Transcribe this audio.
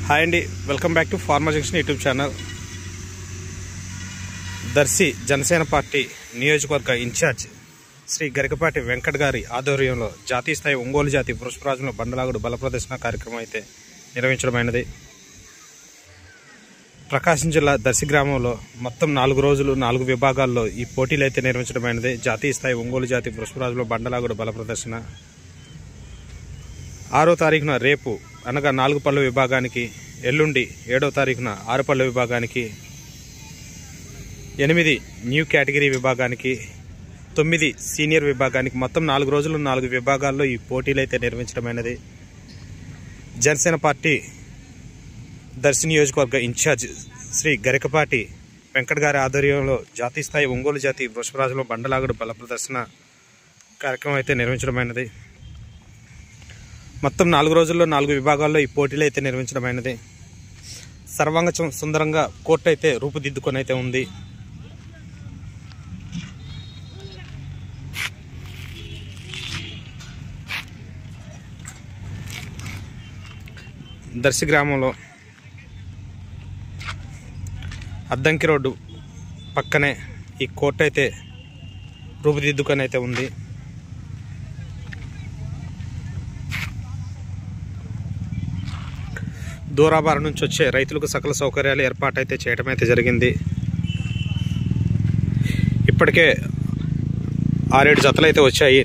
Hi అండి, welcome back to farmer junction YouTube channel. Darsi Janasena party నియోజకవర్గ in charge Shri Garikapati Venkat గారి ఆధ్వర్యంలో జాతీయ స్థాయి ఒంగోలు జాతి వృషభరాజుల బండలాగుడు బల ప్రదర్శన కార్యక్రమం అయితే నిర్వహించడమైనది. ప్రకాశం జిల్లా దర్శి గ్రామంలో మొత్తం 4 రోజులు 4 విభాగాల్లో ఈ పోటీలు అయితే నిర్వహించడమైనది. జాతీయ స్థాయి ఒంగోలు జాతి వృషభరాజుల బండలాగుడు బల ప్రదర్శన 6వ తారీఖున రేపు అనగా 4 పళ్ళ విభాగానికి, ఎల్లుండి 7వ తారీఖున 6 పళ్ళ విభాగానికి, 8 న్యూ కేటగిరీ విభాగానికి, 9 సీనియర్ విభాగానికి మొత్తం 4 రోజులు 4 విభాగాల్లో ఈ పోటీలు అయితే నిర్వహించడమైనది. జనసేన పార్టీ దర్శి నియోజకవర్గ ఇన్ఛార్జ్ శ్రీ గరికపాటి వెంకట్ గారి ఆధ్వర్యంలో జాతీయ స్థాయి ఒంగోలు జాతి వృషభరాజుల బండలాగుడు బల ప్రదర్శన కార్యక్రమం అయితే నిర్వహించడమైనది. మొత్తం 4 రోజుల్లో 4 విభాగాల్లో ఈ పోటీలు అయితే నిర్వహించడమైనది. సర్వాంగ సుందరంగా కోర్టు అయితే రూపుదిద్దుకొని అయితే ఉంది. దర్శి గ్రామంలో అద్దంకి రోడ్డు పక్కనే ఈ కోర్టు అయితే రూపుదిద్దుకొని అయితే ఉంది. దూరాభారం నుంచి వచ్చే రైతులకు సకల సౌకర్యాలు ఏర్పాటు అయితే చేయడం అయితే జరిగింది. ఇప్పటికే 6-7 జతలు అయితే వచ్చాయి.